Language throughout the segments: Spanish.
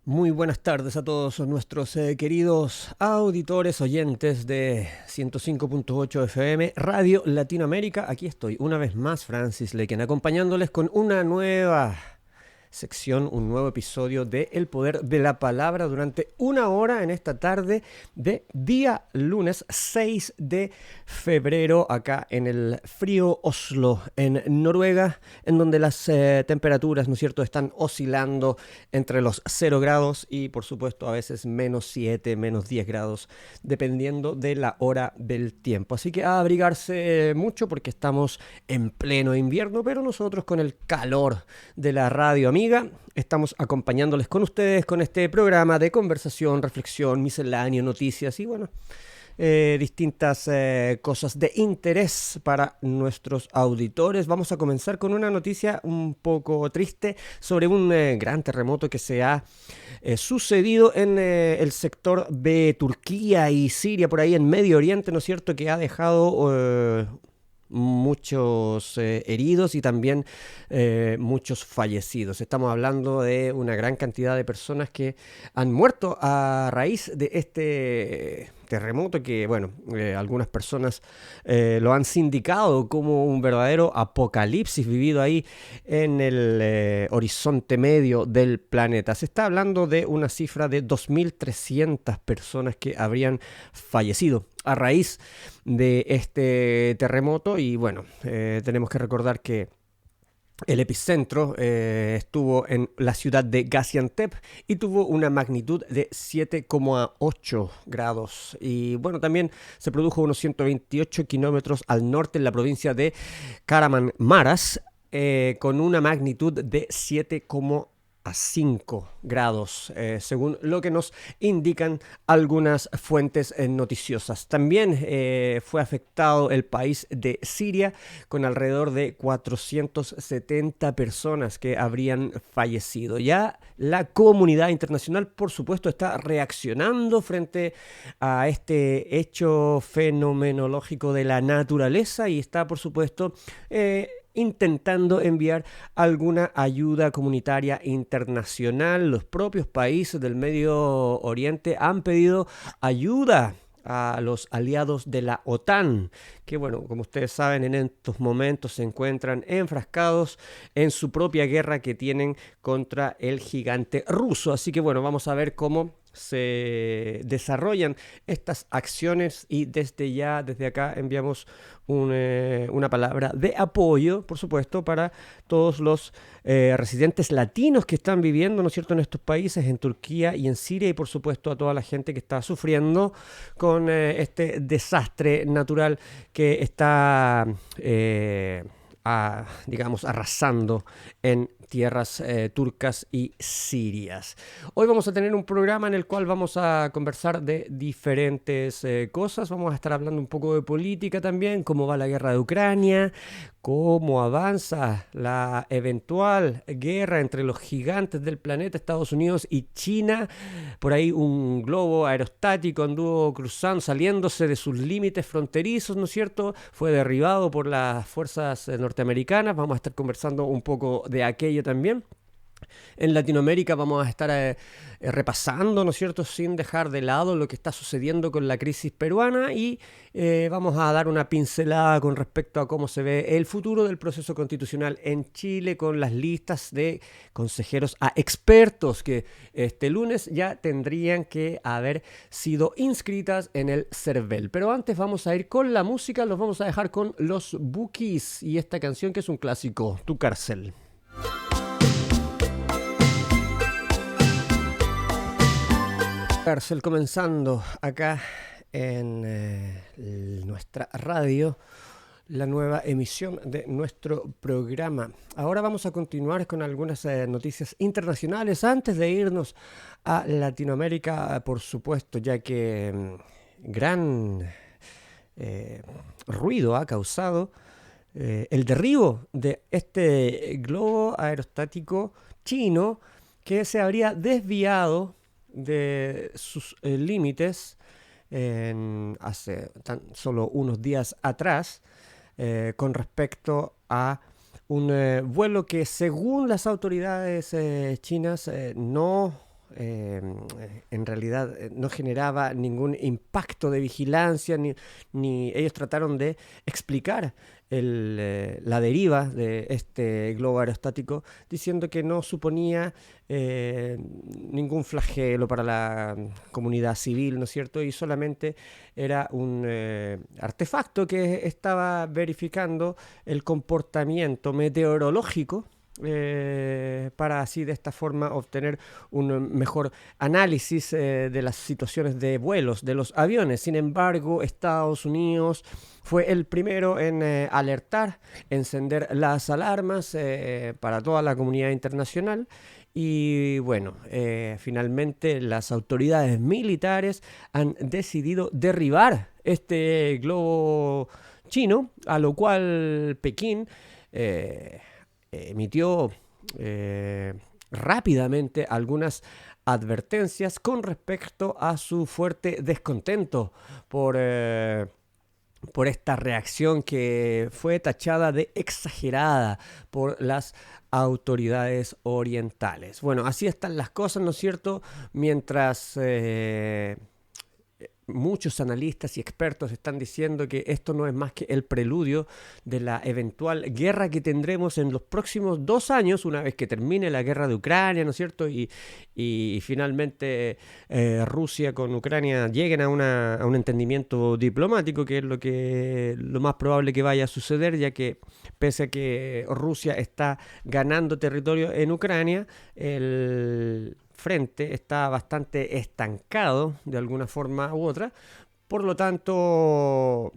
Muy buenas tardes a todos nuestros queridos auditores, oyentes de 105.8 FM Radio Latinoamérica. Aquí estoy una vez más, Francis Lequen, acompañándoles con una nueva sección, un nuevo episodio de El Poder de la Palabra durante una hora en esta tarde de día lunes 6 de febrero acá en el frío Oslo, en Noruega, en donde las temperaturas, ¿no es cierto?, están oscilando entre los 0 grados y por supuesto a veces menos 7, menos 10 grados, dependiendo de la hora del tiempo. Así que a abrigarse mucho porque estamos en pleno invierno, pero nosotros con el calor de la radio amiga estamos acompañándoles con ustedes con este programa de conversación, reflexión, misceláneo, noticias y bueno, distintas cosas de interés para nuestros auditores. Vamos a comenzar con una noticia un poco triste sobre un gran terremoto que se ha sucedido en el sector de Turquía y Siria, por ahí en Medio Oriente, ¿no es cierto?, que ha dejado muchos heridos y también muchos fallecidos. Estamos hablando de una gran cantidad de personas que han muerto a raíz de este terremoto que, bueno, algunas personas lo han sindicado como un verdadero apocalipsis vivido ahí en el horizonte medio del planeta. Se está hablando de una cifra de 2.300 personas que habrían fallecido a raíz de este terremoto y bueno, tenemos que recordar que el epicentro estuvo en la ciudad de Gaziantep y tuvo una magnitud de 7,8 grados. Y bueno, también se produjo unos 128 kilómetros al norte en la provincia de Kahramanmaraş con una magnitud de 7,5 grados, según lo que nos indican algunas fuentes noticiosas. También fue afectado el país de Siria con alrededor de 470 personas que habrían fallecido. Ya la comunidad internacional, por supuesto, está reaccionando frente a este hecho fenomenológico de la naturaleza y está, por supuesto, intentando enviar alguna ayuda comunitaria internacional. Los propios países del Medio Oriente han pedido ayuda a los aliados de la OTAN, que bueno, como ustedes saben, en estos momentos se encuentran enfrascados en su propia guerra que tienen contra el gigante ruso. Así que bueno, vamos a ver cómo se desarrollan estas acciones y desde acá enviamos una palabra de apoyo, por supuesto, para todos los residentes latinos que están viviendo, ¿no es cierto?, en estos países, en Turquía y en Siria, y por supuesto a toda la gente que está sufriendo con este desastre natural que está, digamos, arrasando en tierras turcas y sirias. Hoy vamos a tener un programa en el cual vamos a conversar de diferentes cosas. Vamos a estar hablando un poco de política también, cómo va la guerra de Ucrania, cómo avanza la eventual guerra entre los gigantes del planeta, Estados Unidos y China. Por ahí un globo aerostático anduvo cruzando, saliéndose de sus límites fronterizos, ¿no es cierto? Fue derribado por las fuerzas norteamericanas. Vamos a estar conversando un poco de aquello también. En Latinoamérica vamos a estar repasando, ¿no es cierto?, sin dejar de lado lo que está sucediendo con la crisis peruana y vamos a dar una pincelada con respecto a cómo se ve el futuro del proceso constitucional en Chile con las listas de consejeros a expertos que este lunes ya tendrían que haber sido inscritas en el CERVEL. Pero antes vamos a ir con la música, los vamos a dejar con los Bukis y esta canción que es un clásico, Tu Cárcel. Cárcel comenzando acá en nuestra radio, la nueva emisión de nuestro programa. Ahora vamos a continuar con algunas noticias internacionales antes de irnos a Latinoamérica, por supuesto, ya que gran ruido ha causado el derribo de este globo aerostático chino que se habría desviado de sus límites hace tan solo unos días atrás con respecto a un vuelo que según las autoridades chinas no en realidad no generaba ningún impacto de vigilancia, ni ellos trataron de explicar la deriva de este globo aerostático, diciendo que no suponía ningún flagelo para la comunidad civil, ¿no es cierto? Y solamente era un artefacto que estaba verificando el comportamiento meteorológico, para así de esta forma obtener un mejor análisis de las situaciones de vuelos de los aviones. Sin embargo, Estados Unidos fue el primero en alertar, encender las alarmas para toda la comunidad internacional. Y bueno, finalmente las autoridades militares han decidido derribar este globo chino, a lo cual Pekín emitió rápidamente algunas advertencias con respecto a su fuerte descontento por esta reacción que fue tachada de exagerada por las autoridades orientales. Bueno, así están las cosas, ¿no es cierto? Mientras muchos analistas y expertos están diciendo que esto no es más que el preludio de la eventual guerra que tendremos en los próximos 2 años, una vez que termine la guerra de Ucrania, ¿no es cierto? Y finalmente Rusia con Ucrania lleguen a un entendimiento diplomático, que es lo más probable que vaya a suceder, ya que pese a que Rusia está ganando territorio en Ucrania, el frente está bastante estancado de alguna forma u otra. Por lo tanto,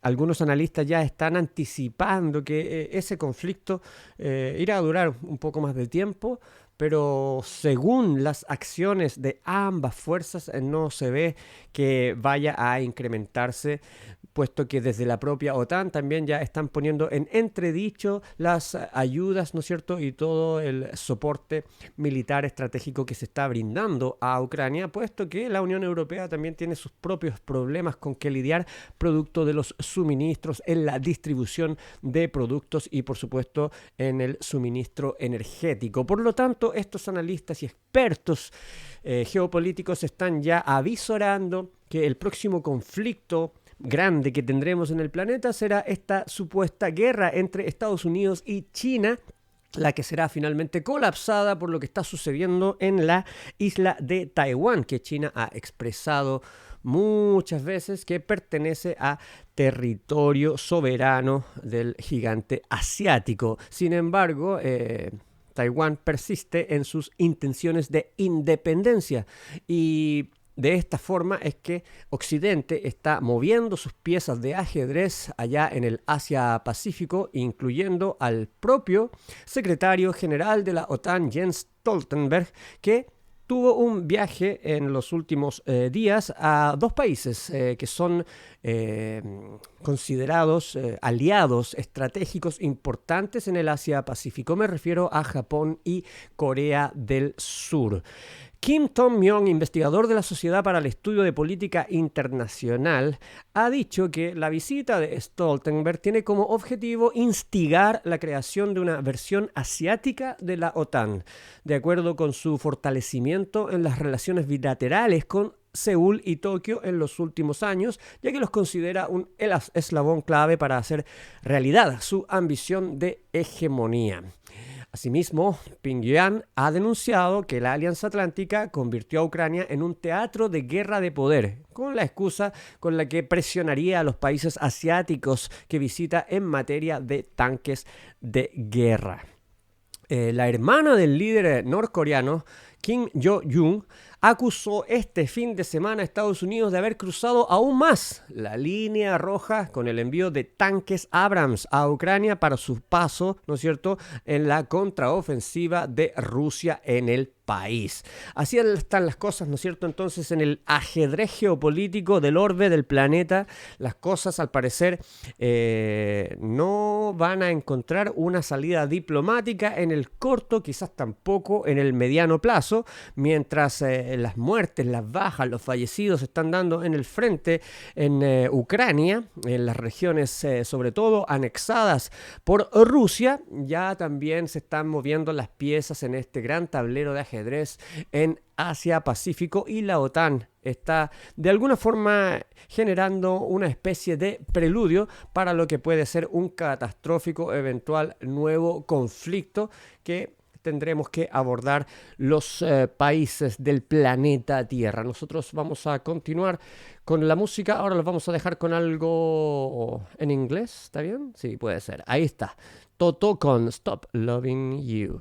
algunos analistas ya están anticipando que ese conflicto irá a durar un poco más de tiempo, pero según las acciones de ambas fuerzas no se ve que vaya a incrementarse, puesto que desde la propia OTAN también ya están poniendo en entredicho las ayudas, ¿no es cierto?, y todo el soporte militar estratégico que se está brindando a Ucrania, puesto que la Unión Europea también tiene sus propios problemas con que lidiar, producto de los suministros en la distribución de productos y, por supuesto, en el suministro energético. Por lo tanto, estos analistas y expertos geopolíticos están ya avisorando que el próximo conflicto grande que tendremos en el planeta será esta supuesta guerra entre Estados Unidos y China, la que será finalmente colapsada por lo que está sucediendo en la isla de Taiwán, que China ha expresado muchas veces que pertenece a territorio soberano del gigante asiático. Sin embargo, Taiwán persiste en sus intenciones de independencia, y de esta forma es que Occidente está moviendo sus piezas de ajedrez allá en el Asia-Pacífico, incluyendo al propio secretario general de la OTAN, Jens Stoltenberg, que tuvo un viaje en los últimos días a 2 países que son considerados aliados estratégicos importantes en el Asia-Pacífico. Me refiero a Japón y Corea del Sur. Kim Tong-myong, investigador de la Sociedad para el Estudio de Política Internacional, ha dicho que la visita de Stoltenberg tiene como objetivo instigar la creación de una versión asiática de la OTAN, de acuerdo con su fortalecimiento en las relaciones bilaterales con Seúl y Tokio en los últimos años, ya que los considera un eslabón clave para hacer realidad su ambición de hegemonía. Asimismo, Pyongyang ha denunciado que la Alianza Atlántica convirtió a Ucrania en un teatro de guerra de poder, con la excusa con la que presionaría a los países asiáticos que visita en materia de tanques de guerra. La hermana del líder norcoreano, Kim Yo-jong, acusó este fin de semana a Estados Unidos de haber cruzado aún más la línea roja con el envío de tanques Abrams a Ucrania para su paso, ¿no es cierto?, en la contraofensiva de Rusia en el país. Así están las cosas, ¿no es cierto? Entonces, en el ajedrez geopolítico del orbe del planeta, las cosas al parecer no van a encontrar una salida diplomática en el corto, quizás tampoco en el mediano plazo. caso, mientras las muertes, las bajas, los fallecidos se están dando en el frente en Ucrania, en las regiones sobre todo anexadas por Rusia, ya también se están moviendo las piezas en este gran tablero de ajedrez en Asia-Pacífico, y la OTAN está de alguna forma generando una especie de preludio para lo que puede ser un catastrófico eventual nuevo conflicto que tendremos que abordar los países del planeta Tierra. Nosotros vamos a continuar con la música. Ahora los vamos a dejar con algo en inglés. ¿Está bien? Sí, puede ser. Ahí está. Toto con Stop Loving You.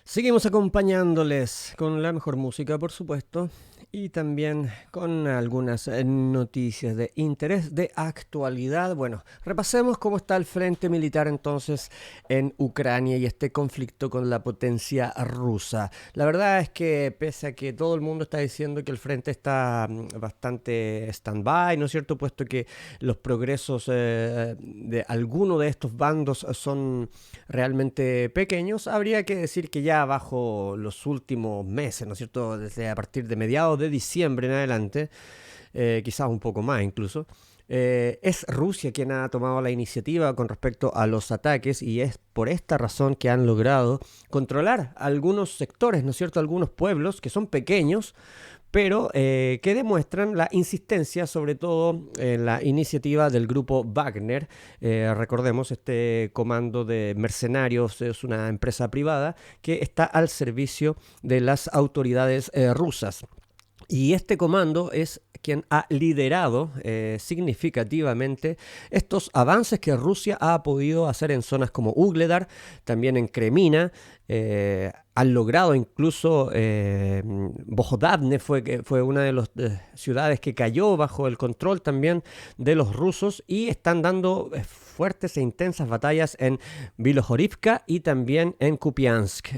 Seguimos acompañándoles con la mejor música, por supuesto, y también con algunas noticias de interés, de actualidad. Bueno, repasemos cómo está el frente militar entonces en Ucrania y este conflicto con la potencia rusa. La verdad es que pese a que todo el mundo está diciendo que el frente está bastante stand-by, ¿no es cierto?, puesto que los progresos de alguno de estos bandos son realmente pequeños, habría que decir que ya bajo los últimos meses, ¿no es cierto?, desde a partir de mediados de diciembre en adelante, quizás un poco más incluso, es Rusia quien ha tomado la iniciativa con respecto a los ataques, y es por esta razón que han logrado controlar algunos sectores, ¿no es cierto?, algunos pueblos que son pequeños, pero que demuestran la insistencia, sobre todo en la iniciativa del grupo Wagner. Recordemos, este comando de mercenarios es una empresa privada que está al servicio de las autoridades rusas. Y este comando es quien ha liderado significativamente estos avances que Rusia ha podido hacer en zonas como Ugledar, también en Kremina. Han logrado incluso Bohodavne fue una de las ciudades que cayó bajo el control también de los rusos, y están dando fuertes e intensas batallas en Bilohorivka y también en Kupiansk.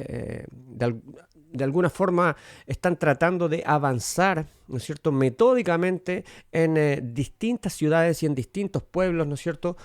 De alguna forma están tratando de avanzar, ¿no es cierto?, metódicamente en distintas ciudades y en distintos pueblos, ¿no es cierto?,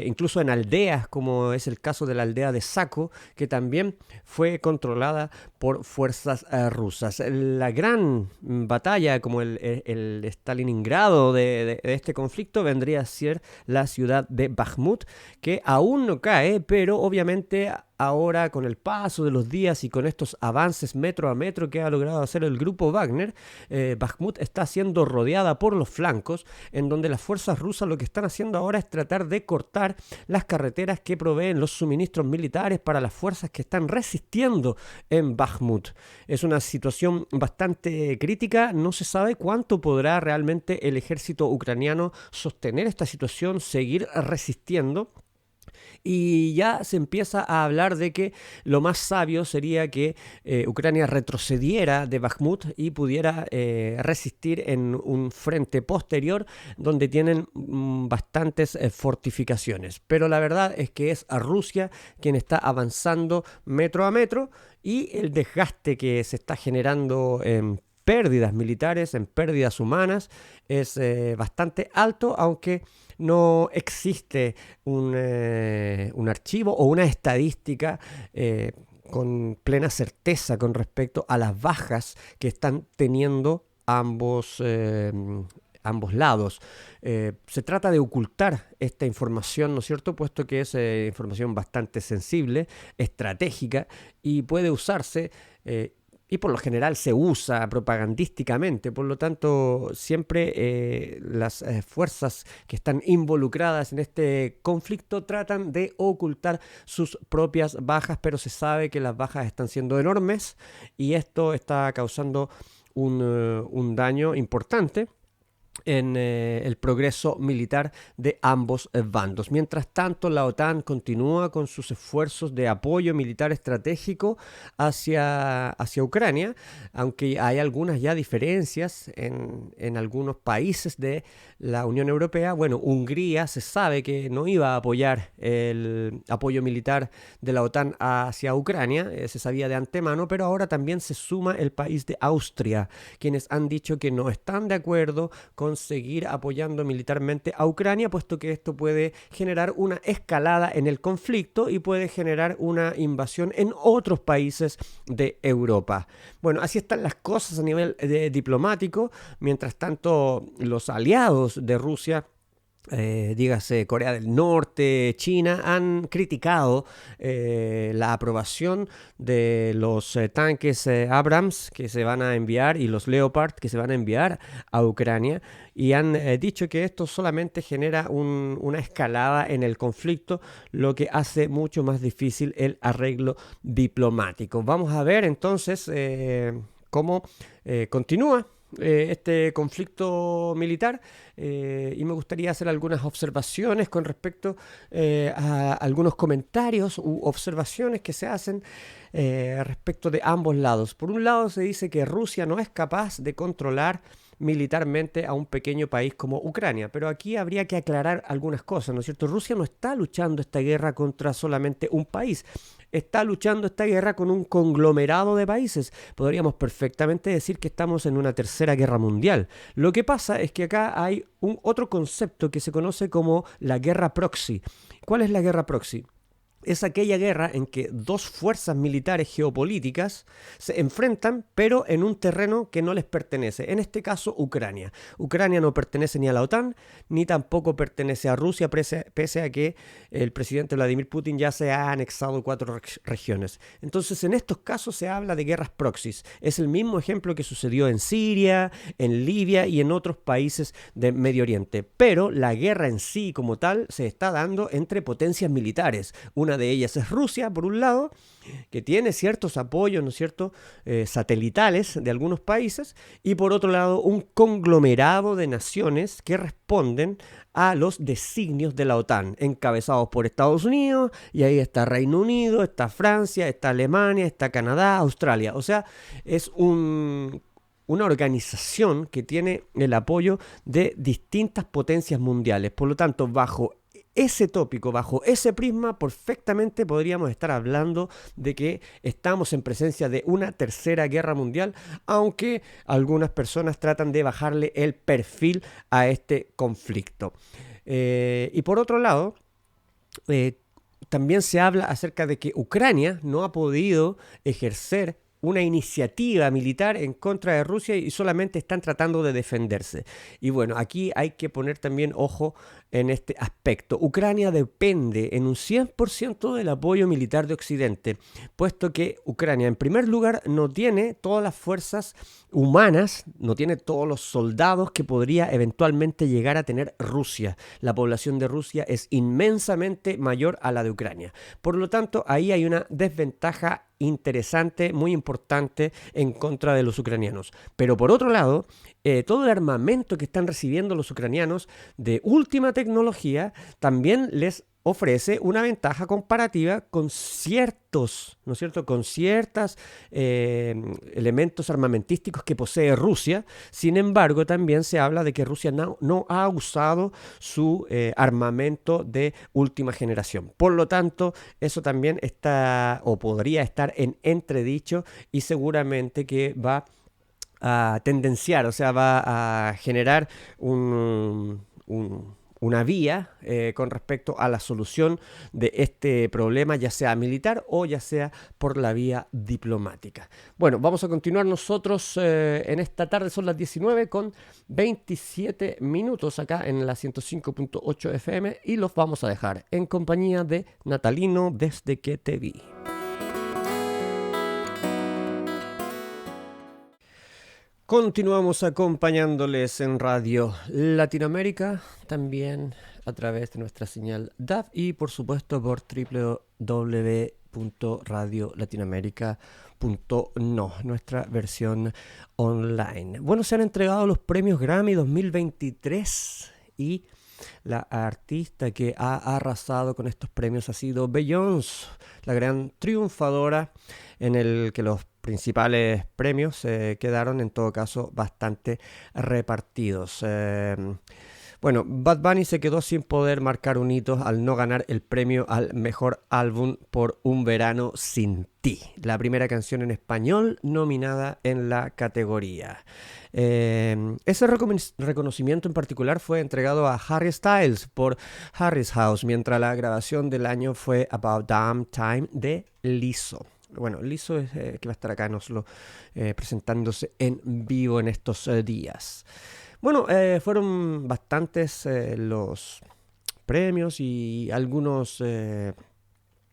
incluso en aldeas, como es el caso de la aldea de Sako, que también fue controlada por fuerzas rusas. La gran batalla, como el Stalingrado de este conflicto, vendría a ser la ciudad de Bakhmut, que aún no cae, pero obviamente ahora, con el paso de los días y con estos avances metro a metro que ha logrado hacer el grupo Wagner, Bakhmut está siendo rodeada por los flancos, en donde las fuerzas rusas lo que están haciendo ahora es tratar de cortar las carreteras que proveen los suministros militares para las fuerzas que están resistiendo en Bakhmut. Es una situación bastante crítica. No se sabe cuánto podrá realmente el ejército ucraniano sostener esta situación, seguir resistiendo. Y ya se empieza a hablar de que lo más sabio sería que Ucrania retrocediera de Bakhmut y pudiera resistir en un frente posterior donde tienen bastantes fortificaciones. Pero la verdad es que es a Rusia quien está avanzando metro a metro, y el desgaste que se está generando en pérdidas militares, en pérdidas humanas, es bastante alto, aunque no existe un archivo o una estadística con plena certeza con respecto a las bajas que están teniendo ambos lados. Se trata de ocultar esta información, ¿no es cierto?, puesto que es información bastante sensible, estratégica, y puede usarse y por lo general se usa propagandísticamente. Por lo tanto, siempre las fuerzas que están involucradas en este conflicto tratan de ocultar sus propias bajas, pero se sabe que las bajas están siendo enormes, y esto está causando un daño importante en el progreso militar de ambos bandos. Mientras tanto, la OTAN continúa con sus esfuerzos de apoyo militar estratégico hacia Ucrania, aunque hay algunas ya diferencias en algunos países de la Unión Europea. Bueno, Hungría se sabe que no iba a apoyar el apoyo militar de la OTAN hacia Ucrania, se sabía de antemano, pero ahora también se suma el país de Austria, quienes han dicho que no están de acuerdo con con seguir apoyando militarmente a Ucrania, puesto que esto puede generar una escalada en el conflicto y puede generar una invasión en otros países de Europa. Bueno, así están las cosas a nivel diplomático. Mientras tanto, los aliados de Rusia, dígase Corea del Norte, China, han criticado la aprobación de los tanques Abrams que se van a enviar y los Leopard que se van a enviar a Ucrania, y han dicho que esto solamente genera una escalada en el conflicto, lo que hace mucho más difícil el arreglo diplomático. Vamos a ver entonces cómo continúa este conflicto militar, y me gustaría hacer algunas observaciones con respecto a algunos comentarios u observaciones que se hacen respecto de ambos lados. Por un lado, se dice que Rusia no es capaz de controlar militarmente a un pequeño país como Ucrania, pero aquí habría que aclarar algunas cosas, ¿no es cierto? Rusia no está luchando esta guerra contra solamente un país, está luchando esta guerra con un conglomerado de países. Podríamos perfectamente decir que estamos en una tercera guerra mundial. Lo que pasa es que acá hay otro concepto que se conoce como la guerra proxy. ¿Cuál es la guerra proxy? Es aquella guerra en que dos fuerzas militares geopolíticas se enfrentan, pero en un terreno que no les pertenece. En este caso, Ucrania. Ucrania no pertenece ni a la OTAN, ni tampoco pertenece a Rusia, pese a que el presidente Vladimir Putin ya se ha anexado 4 regiones. Entonces, en estos casos se habla de guerras proxies. Es el mismo ejemplo que sucedió en Siria, en Libia y en otros países del Medio Oriente. Pero la guerra en sí, como tal, se está dando entre potencias militares. Una de ellas es Rusia, por un lado, que tiene ciertos apoyos, ¿no es cierto?, satelitales de algunos países, y por otro lado, un conglomerado de naciones que responden a los designios de la OTAN, encabezados por Estados Unidos, y ahí está Reino Unido, está Francia, está Alemania, está Canadá, Australia. O sea, es una organización que tiene el apoyo de distintas potencias mundiales. Por lo tanto, bajo ese tópico, bajo ese prisma, perfectamente podríamos estar hablando de que estamos en presencia de una tercera guerra mundial, aunque algunas personas tratan de bajarle el perfil a este conflicto. Y por otro lado, también se habla acerca de que Ucrania no ha podido ejercer una iniciativa militar en contra de Rusia y solamente están tratando de defenderse. Y bueno, aquí hay que poner también ojo en este aspecto. Ucrania depende en un 100% del apoyo militar de Occidente, puesto que Ucrania, en primer lugar, no tiene todas las fuerzas humanas, no tiene todos los soldados que podría eventualmente llegar a tener Rusia. La población de Rusia es inmensamente mayor a la de Ucrania. Por lo tanto, ahí hay una desventaja interesante, muy importante en contra de los ucranianos. Pero por otro lado, todo el armamento que están recibiendo los ucranianos de última tecnología también les ofrece una ventaja comparativa con ciertos, ¿no es cierto?, con ciertos elementos armamentísticos que posee Rusia. Sin embargo, también se habla de que Rusia no ha usado su armamento de última generación. Por lo tanto, eso también está o podría estar en entredicho, y seguramente que va a tendenciar, o sea, va a generar una vía con respecto a la solución de este problema, ya sea militar o ya sea por la vía diplomática. Bueno, vamos a continuar nosotros en esta tarde, son las 19 con 27 minutos acá en la 105.8 FM, y los vamos a dejar en compañía de Natalino, Desde que te vi. Continuamos acompañándoles en Radio Latinoamérica, también a través de nuestra señal DAB y por supuesto por www.radiolatinoamerica.no, nuestra versión online. Bueno, se han entregado los premios Grammy 2023 y la artista que ha arrasado con estos premios ha sido Beyoncé, la gran triunfadora, en el que los principales premios quedaron en todo caso bastante repartidos. Bueno, Bad Bunny se quedó sin poder marcar un hito al no ganar el premio al mejor álbum por Un Verano Sin Ti, la primera canción en español nominada en la categoría. Ese reconocimiento en particular fue entregado a Harry Styles por Harry's House, mientras la grabación del año fue About Damn Time de Lizzo. Bueno, Lizzo es que va a estar acá en Oslo presentándose en vivo en estos días. Bueno, fueron bastantes los premios y algunos de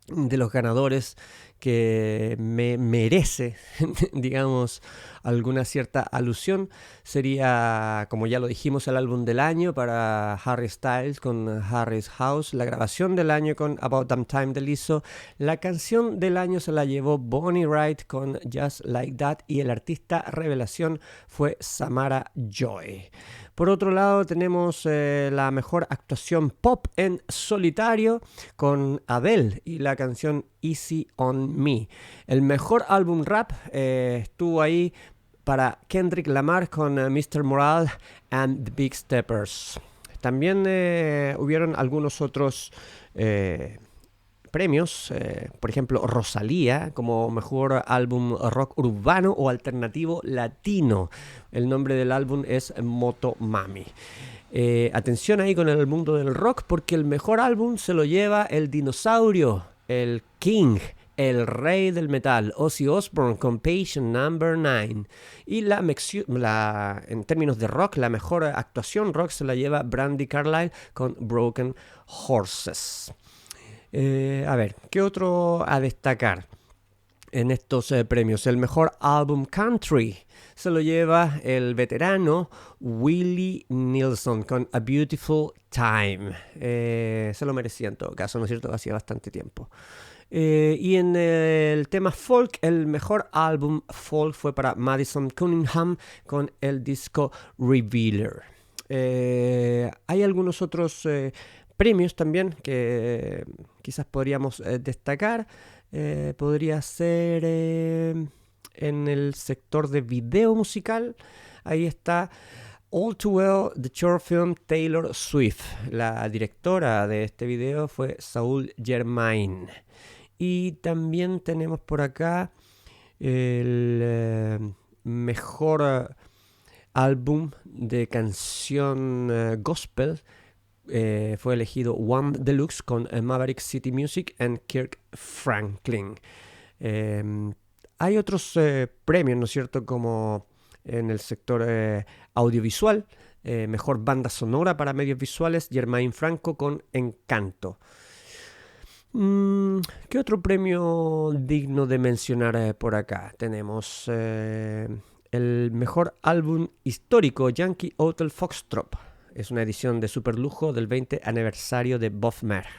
los ganadores que me merece, digamos, alguna cierta alusión. Sería, como ya lo dijimos, el álbum del año para Harry Styles con Harry's House, la grabación del año con About Damn Time de Lizzo, la canción del año se la llevó Bonnie Wright con Just Like That y el artista revelación fue Samara Joy. Por otro lado tenemos la mejor actuación pop en solitario con Adele y la canción Easy on Me. El mejor álbum rap estuvo ahí para Kendrick Lamar con Mr. Morale and the Big Steppers. También hubieron algunos otros premios, por ejemplo Rosalía como mejor álbum rock urbano o alternativo latino. El nombre del álbum es Motomami. Atención ahí con el mundo del rock porque el mejor álbum se lo lleva el dinosaurio, el King, el rey del metal, Ozzy Osbourne con Patient Number 9. Y en términos de rock, la mejor actuación rock se la lleva Brandi Carlile con Broken Horses. A ver, ¿qué otro a destacar en estos premios? El mejor álbum country se lo lleva el veterano Willie Nelson con A Beautiful Time. Se lo merecía en todo caso, ¿no es cierto? Hacía bastante tiempo. Y en el tema folk, el mejor álbum folk fue para Madison Cunningham con el disco Revealer. Hay algunos otros premios también que quizás podríamos destacar. Podría ser en el sector de video musical. Ahí está All Too Well, The Short Film Taylor Swift. La directora de este video fue Saul Germain. Y también tenemos por acá el mejor álbum de canción gospel. Fue elegido One Deluxe con Maverick City Music and Kirk Franklin. Hay otros premios, ¿no es cierto?, como en el sector audiovisual. Mejor banda sonora para medios visuales, Germain Franco con Encanto. ¿Qué otro premio digno de mencionar por acá? Tenemos el mejor álbum histórico, Yankee Hotel Foxtrot. Es una edición de superlujo del 20 aniversario de Bob Marley.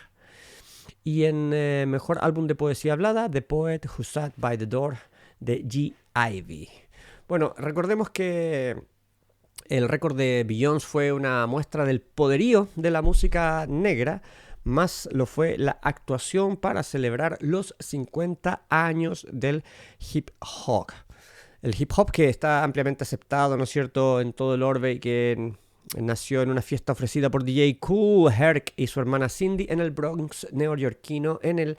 Y en mejor álbum de poesía hablada, The Poet Who Sat by the Door de G. Ivy. Bueno, recordemos que el récord de Beyoncé fue una muestra del poderío de la música negra, más lo fue la actuación para celebrar los 50 años del hip hop. El hip hop que está ampliamente aceptado, ¿no es cierto?, en todo el orbe y que nació en una fiesta ofrecida por DJ Kool Herc y su hermana Cindy en el Bronx neoyorquino en el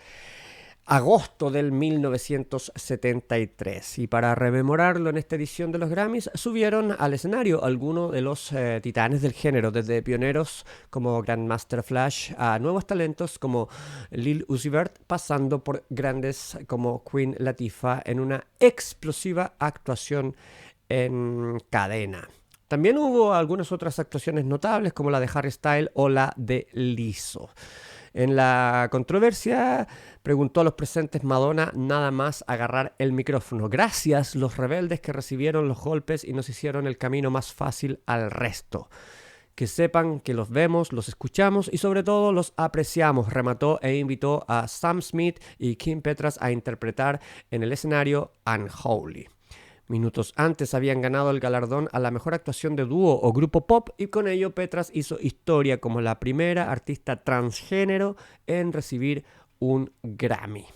agosto del 1973. Y para rememorarlo en esta edición de los Grammys, subieron al escenario algunos de los titanes del género, desde pioneros como Grandmaster Flash a nuevos talentos como Lil Uzi Vert, pasando por grandes como Queen Latifah en una explosiva actuación en cadena. También hubo algunas otras actuaciones notables como la de Harry Styles o la de Lizzo. En la controversia preguntó a los presentes Madonna nada más agarrar el micrófono. Gracias los rebeldes que recibieron los golpes y nos hicieron el camino más fácil al resto. Que sepan que los vemos, los escuchamos y sobre todo los apreciamos, remató e invitó a Sam Smith y Kim Petras a interpretar en el escenario Unholy. Minutos antes habían ganado el galardón a la mejor actuación de dúo o grupo pop y con ello Petras hizo historia como la primera artista transgénero en recibir un Grammy.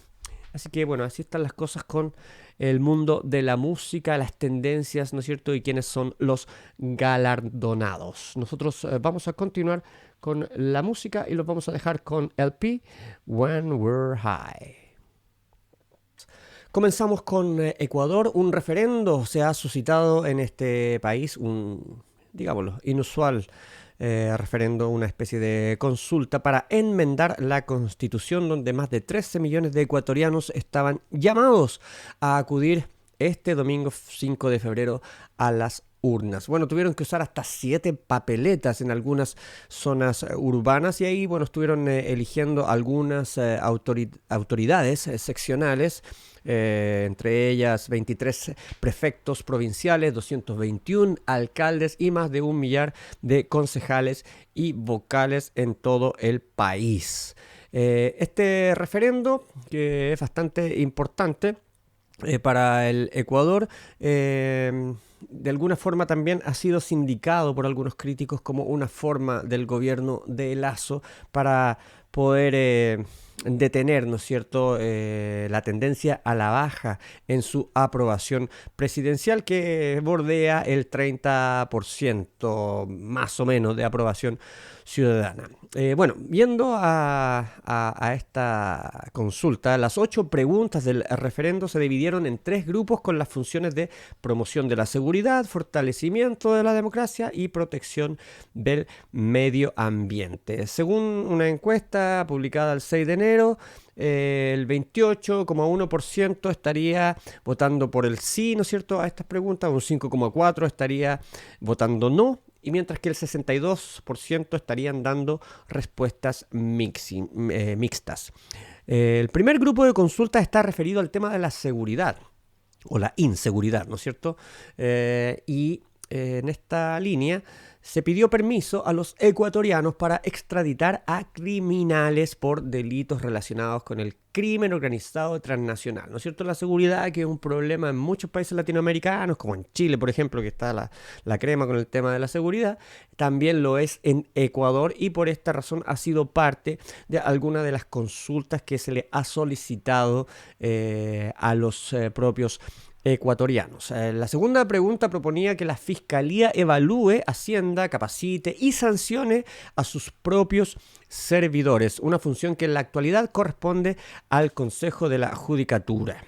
Así que bueno, así están las cosas con el mundo de la música, las tendencias, ¿no es cierto? Y quiénes son los galardonados. Nosotros vamos a continuar con la música y los vamos a dejar con LP, When We're High. Comenzamos con Ecuador. Un referendo se ha suscitado en este país, un, digámoslo, inusual referendo, una especie de consulta para enmendar la Constitución, donde más de 13 millones de ecuatorianos estaban llamados a acudir este domingo 5 de febrero a las urnas. Bueno, tuvieron que usar hasta 7 papeletas en algunas zonas urbanas y ahí, bueno, estuvieron eligiendo algunas autoridades seccionales, entre ellas 23 prefectos provinciales, 221 alcaldes y más de 1 millar de concejales y vocales en todo el país. Este referendo, que es bastante importante para el Ecuador, de alguna forma también ha sido sindicado por algunos críticos como una forma del gobierno de Lasso para poder detener, ¿no es cierto?, la tendencia a la baja en su aprobación presidencial, que bordea el 30% más o menos de aprobación ciudadana. Bueno, viendo a esta consulta, las 8 preguntas del referendo se dividieron en 3 grupos con las funciones de promoción de la seguridad, fortalecimiento de la democracia y protección del medio ambiente. Según una encuesta publicada el 6 de enero, el 28,1% estaría votando por el sí, ¿no es cierto?, a estas preguntas, un 5,4% estaría votando no, y mientras que el 62% estarían dando respuestas mixtas. El primer grupo de consultas está referido al tema de la seguridad o la inseguridad, ¿no es cierto? En esta línea se pidió permiso a los ecuatorianos para extraditar a criminales por delitos relacionados con el crimen organizado transnacional, ¿no es cierto? La seguridad, que es un problema en muchos países latinoamericanos, como en Chile, por ejemplo, que está la crema con el tema de la seguridad, también lo es en Ecuador y por esta razón ha sido parte de alguna de las consultas que se le ha solicitado a los propios ecuatorianos. La segunda pregunta proponía que la Fiscalía evalúe, Hacienda, capacite y sancione a sus propios servidores, una función que en la actualidad corresponde al Consejo de la Judicatura.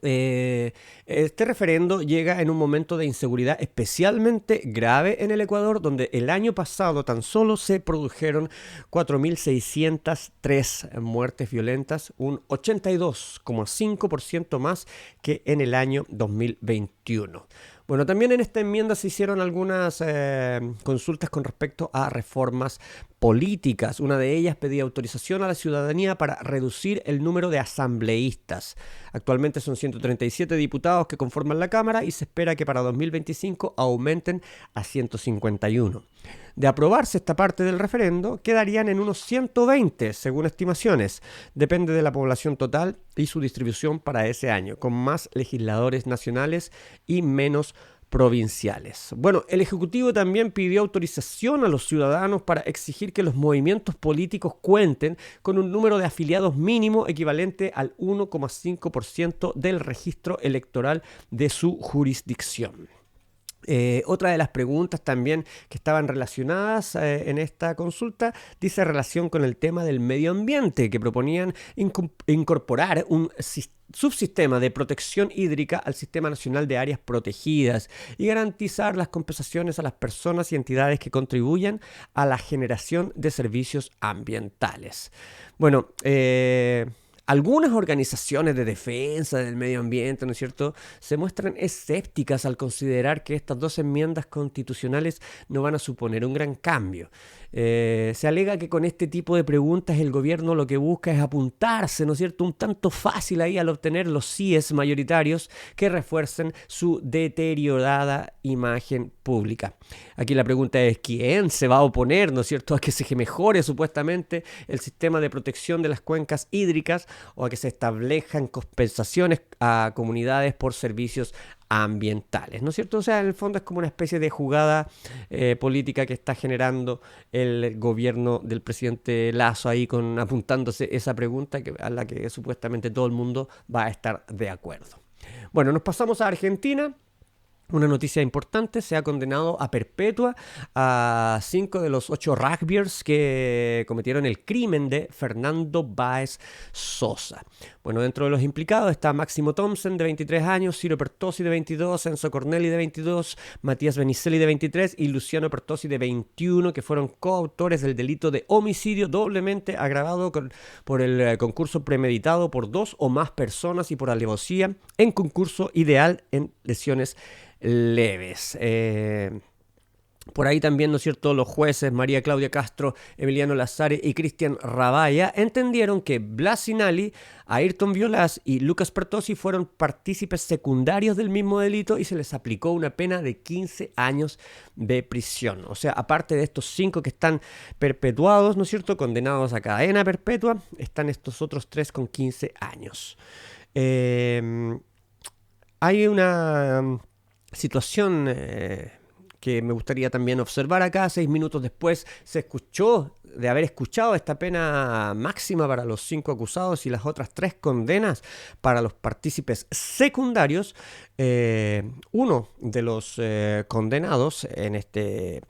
Este referendo llega en un momento de inseguridad especialmente grave en el Ecuador, donde el año pasado tan solo se produjeron 4.603 muertes violentas, un 82,5% más que en el año 2021. Bueno, también en esta enmienda se hicieron algunas consultas con respecto a reformas políticas. Una de ellas pedía autorización a la ciudadanía para reducir el número de asambleístas. Actualmente son 137 diputados que conforman la Cámara y se espera que para 2025 aumenten a 151. De aprobarse esta parte del referendo, quedarían en unos 120, según estimaciones. Depende de la población total y su distribución para ese año, con más legisladores nacionales y menos provinciales. Bueno, el Ejecutivo también pidió autorización a los ciudadanos para exigir que los movimientos políticos cuenten con un número de afiliados mínimo equivalente al 1,5% del registro electoral de su jurisdicción. Otra de las preguntas también que estaban relacionadas en esta consulta dice relación con el tema del medio ambiente, que proponían incorporar un subsistema de protección hídrica al Sistema Nacional de Áreas Protegidas y garantizar las compensaciones a las personas y entidades que contribuyan a la generación de servicios ambientales. Bueno, algunas organizaciones de defensa del medio ambiente, ¿no es cierto?, se muestran escépticas al considerar que estas 2 enmiendas constitucionales no van a suponer un gran cambio. Se alega que con este tipo de preguntas el gobierno lo que busca es apuntarse, ¿no es cierto?, un tanto fácil ahí al obtener los síes mayoritarios que refuercen su deteriorada imagen pública. Aquí la pregunta es: ¿quién se va a oponer, ¿no es cierto?, a que se mejore supuestamente el sistema de protección de las cuencas hídricas o a que se establezcan compensaciones a comunidades por servicios ambientales, ¿no es cierto? O sea, en el fondo es como una especie de jugada política que está generando el gobierno del presidente Lasso ahí apuntándose esa pregunta a la que supuestamente todo el mundo va a estar de acuerdo. Bueno, nos pasamos a Argentina. Una noticia importante: se ha condenado a perpetua a 5 de los 8 rugbyers que cometieron el crimen de Fernando Báez Sosa. Bueno, dentro de los implicados está Máximo Thompson, de 23 años, Ciro Pertosi, de 22, Enzo Cornelli, de 22, Matías Benicelli, de 23, y Luciano Pertosi, de 21, que fueron coautores del delito de homicidio doblemente agravado por el concurso premeditado por 2 o más personas y por alevosía en concurso ideal en lesiones leves. Por ahí también, ¿no es cierto?, los jueces María Claudia Castro, Emiliano Lazare y Cristian Rabaya entendieron que Blas Sinali, Ayrton Violás y Lucas Pertosi fueron partícipes secundarios del mismo delito y se les aplicó una pena de 15 años de prisión. O sea, aparte de estos 5 que están perpetuados, ¿no es cierto?, condenados a cadena perpetua, están estos otros 3 con 15 años. Hay una situación que me gustaría también observar acá. 6 minutos después se escuchó, de haber escuchado esta pena máxima para los 5 acusados y las otras 3 condenas para los partícipes secundarios, uno de los condenados, en este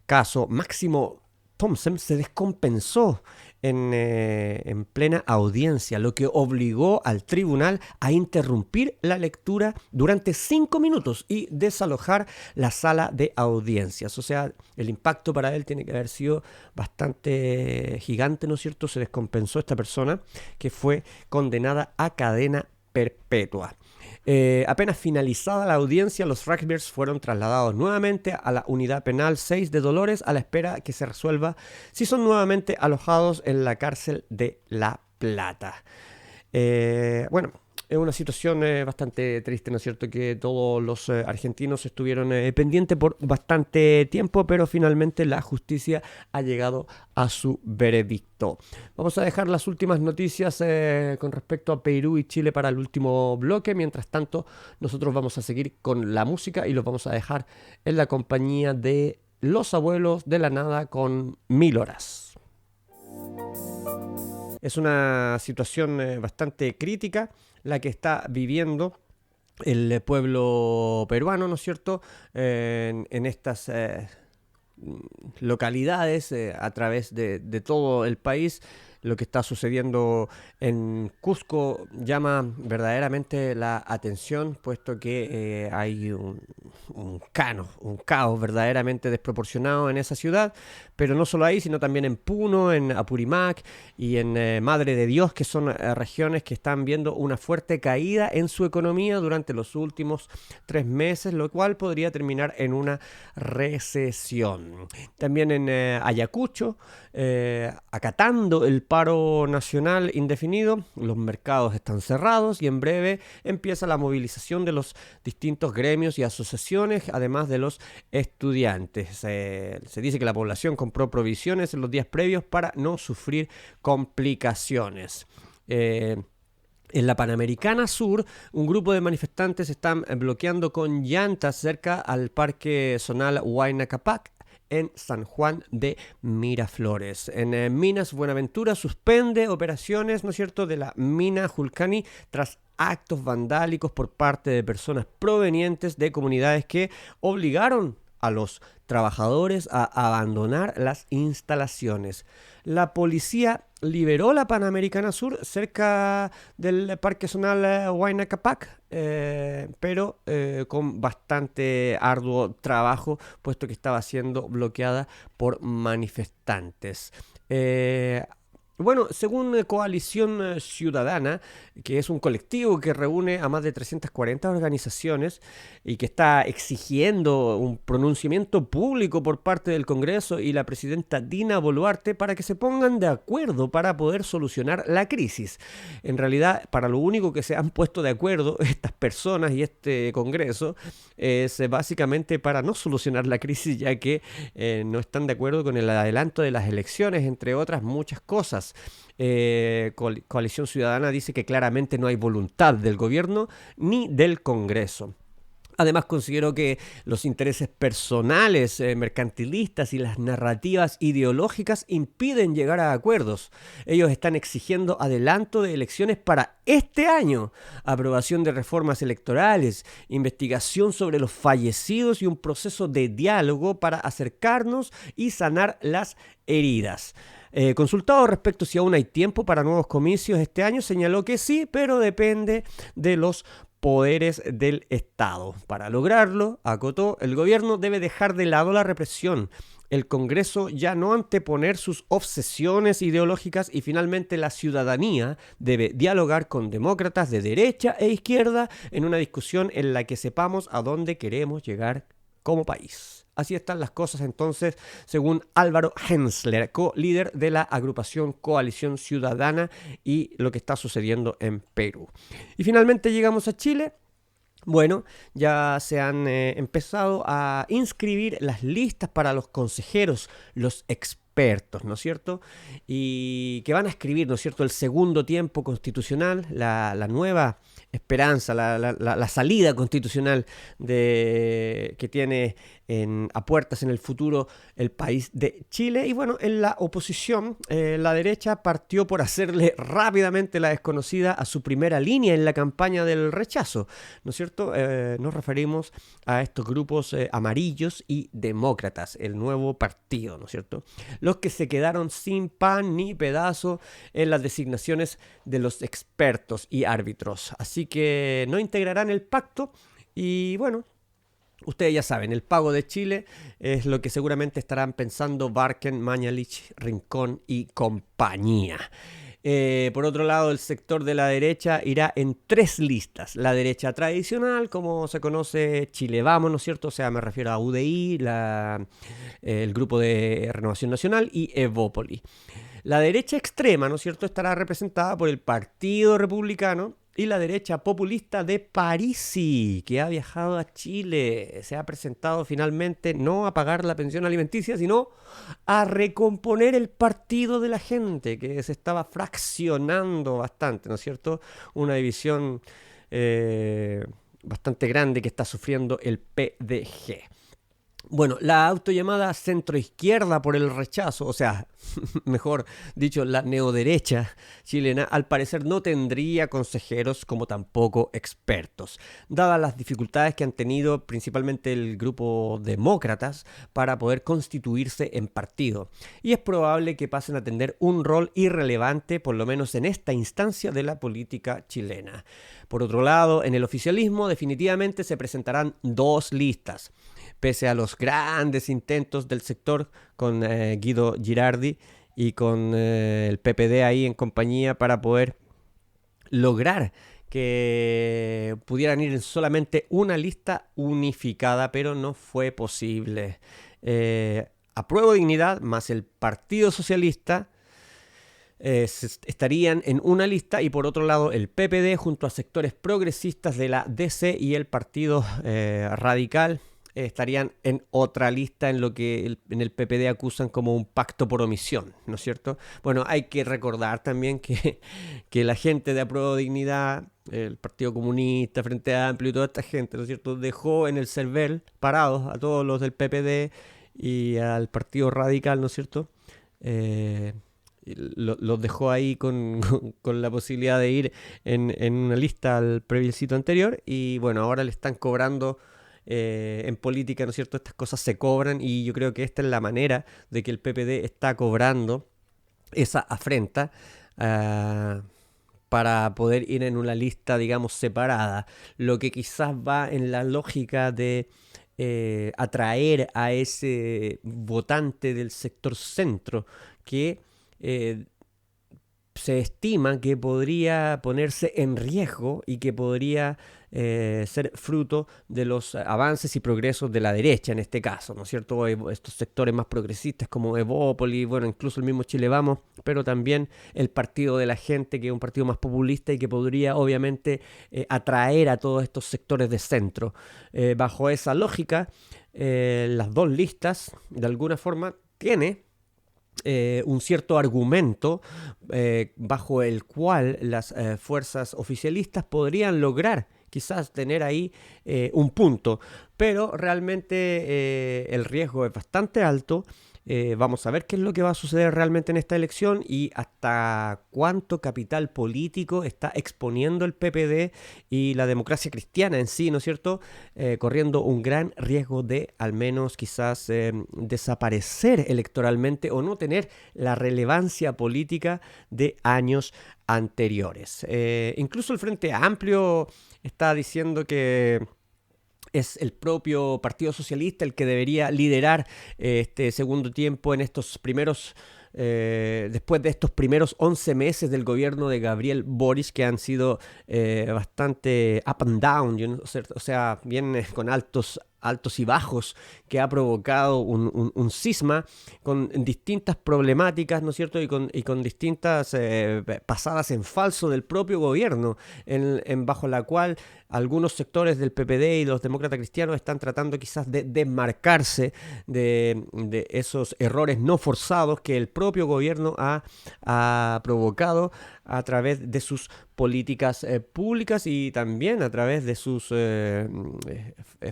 caso Máximo Thompson, se descompensó en plena audiencia, lo que obligó al tribunal a interrumpir la lectura durante 5 minutos y desalojar la sala de audiencias. O sea, el impacto para él tiene que haber sido bastante gigante, ¿no es cierto? Se descompensó esta persona que fue condenada a cadena perpetua. Apenas finalizada la audiencia, los rugbyers fueron trasladados nuevamente a la unidad penal 6 de Dolores a la espera que se resuelva si son nuevamente alojados en la cárcel de La Plata. Bueno, es una situación bastante triste, ¿no es cierto?, que todos los argentinos estuvieron pendientes por bastante tiempo, pero finalmente la justicia ha llegado a su veredicto. Vamos a dejar las últimas noticias con respecto a Perú y Chile para el último bloque. Mientras tanto, nosotros vamos a seguir con la música y los vamos a dejar en la compañía de Los Abuelos de la Nada con 1000 horas. Es una situación bastante crítica la que está viviendo el pueblo peruano, ¿no es cierto?, en estas localidades a través de todo el país. Lo que está sucediendo en Cusco llama verdaderamente la atención, puesto que hay un caos verdaderamente desproporcionado en esa ciudad, pero no solo ahí, sino también en Puno, en Apurímac y en Madre de Dios, que son regiones que están viendo una fuerte caída en su economía durante los últimos 3 meses, lo cual podría terminar en una recesión. También en Ayacucho, acatando el paro nacional indefinido, los mercados están cerrados y en breve empieza la movilización de los distintos gremios y asociaciones, además de los estudiantes. Se dice que la población compró provisiones en los días previos para no sufrir complicaciones. En la Panamericana Sur, un grupo de manifestantes están bloqueando con llantas cerca al Parque Zonal Huayna Cápac en San Juan de Miraflores. En Minas Buenaventura suspende operaciones, ¿no es cierto?, de la mina Julcani tras actos vandálicos por parte de personas provenientes de comunidades que obligaron a los trabajadores a abandonar las instalaciones. La policía liberó la Panamericana Sur cerca del Parque Zonal Huayna Cápac, pero con bastante arduo trabajo, puesto que estaba siendo bloqueada por manifestantes. Bueno, según Coalición Ciudadana, que es un colectivo que reúne a más de 340 organizaciones y que está exigiendo un pronunciamiento público por parte del Congreso y la presidenta Dina Boluarte para que se pongan de acuerdo para poder solucionar la crisis. En realidad, para lo único que se han puesto de acuerdo estas personas y este Congreso es básicamente para no solucionar la crisis, ya que no están de acuerdo con el adelanto de las elecciones, entre otras muchas cosas. Coalición Ciudadana dice que claramente no hay voluntad del gobierno ni del Congreso. Además, considero que los intereses personales, mercantilistas y las narrativas ideológicas impiden llegar a acuerdos. Ellos están exigiendo adelanto de elecciones para este año, aprobación de reformas electorales, investigación sobre los fallecidos y un proceso de diálogo para acercarnos y sanar las heridas. Consultado respecto si aún hay tiempo para nuevos comicios este año, señaló que sí, pero depende de los poderes del Estado. Para lograrlo, acotó, el gobierno debe dejar de lado la represión, el Congreso ya no anteponer sus obsesiones ideológicas y finalmente la ciudadanía debe dialogar con demócratas de derecha e izquierda en una discusión en la que sepamos a dónde queremos llegar como país. Así están las cosas entonces, según Álvaro Hensler, co-líder de la agrupación Coalición Ciudadana, y lo que está sucediendo en Perú. Y finalmente llegamos a Chile. Bueno, ya se han empezado a inscribir las listas para los consejeros, los expertos, ¿no es cierto? Y que van a escribir, ¿no es cierto?, el segundo tiempo constitucional, la nueva esperanza, la salida constitucional que tiene a puertas en el futuro el país de Chile. Y bueno, en la oposición, la derecha partió por hacerle rápidamente la desconocida a su primera línea en la campaña del rechazo, ¿no es cierto? Nos referimos a estos grupos amarillos y demócratas, el nuevo partido, ¿no es cierto? Los que se quedaron sin pan ni pedazo en las designaciones de los expertos y árbitros. Así que no integrarán el pacto y bueno, ustedes ya saben, el pago de Chile es lo que seguramente estarán pensando Barken, Mañalich, Rincón y compañía. Por otro lado, el sector de la derecha irá en 3 listas. La derecha tradicional, como se conoce, Chile Vamos, ¿no es cierto? O sea, me refiero a UDI, el Grupo de Renovación Nacional y Evópoli. La derecha extrema, ¿no es cierto?, estará representada por el Partido Republicano y la derecha populista de Parisi, que ha viajado a Chile. Se ha presentado finalmente no a pagar la pensión alimenticia, sino a recomponer el partido de la gente, que se estaba fraccionando bastante, ¿no es cierto? Una división bastante grande que está sufriendo el PDG. Bueno, la autollamada centroizquierda por el rechazo, o sea, mejor dicho, la neoderecha chilena, al parecer no tendría consejeros como tampoco expertos, dadas las dificultades que han tenido principalmente el grupo demócratas para poder constituirse en partido. Y es probable que pasen a tener un rol irrelevante, por lo menos en esta instancia de la política chilena. Por otro lado, en el oficialismo definitivamente se presentarán 2 listas. Pese a los grandes intentos del sector con Guido Girardi y con el PPD ahí en compañía para poder lograr que pudieran ir en solamente una lista unificada, pero no fue posible. Apruebo Dignidad más el Partido Socialista estarían en una lista, y por otro lado el PPD junto a sectores progresistas de la DC y el Partido Radical estarían en otra lista, en lo que en el PPD acusan como un pacto por omisión, ¿no es cierto? Bueno, hay que recordar también que la gente de Apruebo Dignidad, el Partido Comunista, Frente Amplio y toda esta gente, ¿no es cierto?, dejó en el CERVEL parados a todos los del PPD y al Partido Radical, ¿no es cierto? Los dejó ahí con la posibilidad de ir en una lista al plebiscito anterior, y bueno, ahora le están cobrando. En política, ¿no es cierto?, estas cosas se cobran, y yo creo que esta es la manera de que el PPD está cobrando esa afrenta para poder ir en una lista, digamos, separada, lo que quizás va en la lógica de atraer a ese votante del sector centro que se estima que podría ponerse en riesgo y que podría ser fruto de los avances y progresos de la derecha en este caso, ¿no es cierto? Estos sectores más progresistas como Evópoli, bueno, incluso el mismo Chile Vamos, pero también el Partido de la Gente, que es un partido más populista y que podría obviamente atraer a todos estos sectores de centro. Bajo esa lógica, las 2 listas, de alguna forma, tiene un cierto argumento bajo el cual las fuerzas oficialistas podrían lograr quizás tener ahí un punto, pero realmente el riesgo es bastante alto. Vamos a ver qué es lo que va a suceder realmente en esta elección y hasta cuánto capital político está exponiendo el PPD y la democracia cristiana en sí, ¿no es cierto? Corriendo un gran riesgo de al menos quizás desaparecer electoralmente o no tener la relevancia política de años anteriores. Incluso el Frente Amplio está diciendo que es el propio Partido Socialista el que debería liderar este segundo tiempo en estos primeros, después de estos primeros 11 meses del gobierno de Gabriel Boric, que han sido bastante up and down, o sea, bien con altos y bajos, que ha provocado un cisma con distintas problemáticas, ¿no es cierto? Y con distintas pasadas en falso del propio gobierno, bajo la cual algunos sectores del PPD y los demócratas cristianos están tratando quizás de desmarcarse de esos errores no forzados que el propio gobierno ha provocado a través de sus políticas públicas y también a través de sus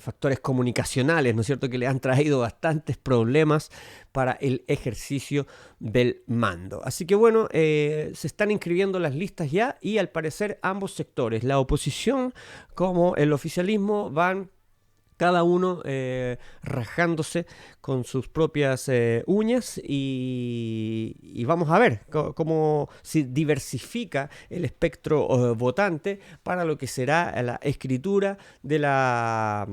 factores comunicacionales, ¿no es cierto?, que le han traído bastantes problemas para el ejercicio del mando. Así que bueno, se están inscribiendo las listas ya y al parecer ambos sectores, la oposición como el oficialismo, van cada uno rajándose con sus propias uñas y vamos a ver cómo se diversifica el espectro votante para lo que será la escritura de la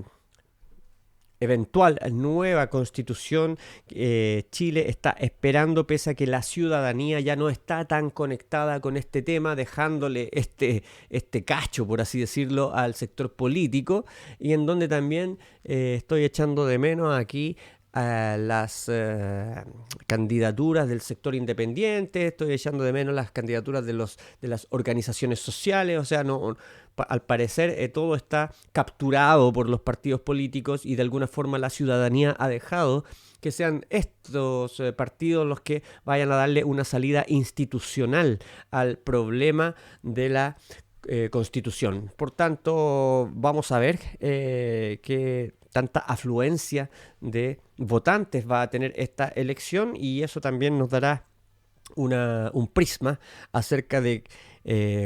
eventual nueva constitución. Chile está esperando, pese a que la ciudadanía ya no está tan conectada con este tema, dejándole este cacho, por así decirlo, al sector político, y en donde también estoy echando de menos aquí a las candidaturas del sector independiente, estoy echando de menos las candidaturas de las organizaciones sociales, o sea, no, al parecer todo está capturado por los partidos políticos y de alguna forma la ciudadanía ha dejado que sean estos partidos los que vayan a darle una salida institucional al problema de la Constitución. Por tanto, vamos a ver qué tanta afluencia de votantes va a tener esta elección y eso también nos dará un prisma acerca de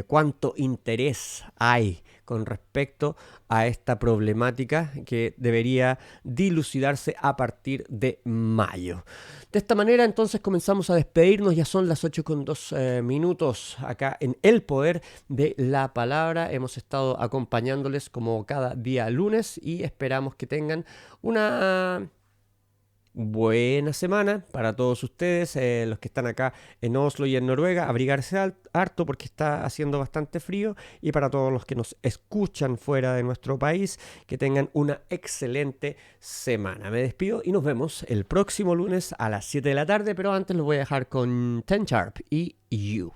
cuánto interés hay con respecto a esta problemática que debería dilucidarse a partir de mayo. De esta manera entonces comenzamos a despedirnos, ya son las 8:02 acá en El Poder de la Palabra. Hemos estado acompañándoles como cada día lunes y esperamos que tengan una buena semana para todos ustedes, los que están acá en Oslo y en Noruega, abrigarse harto porque está haciendo bastante frío, y para todos los que nos escuchan fuera de nuestro país, que tengan una excelente semana. Me despido y nos vemos el próximo lunes a las 7 de la tarde, pero antes los voy a dejar con Ten Sharp y You.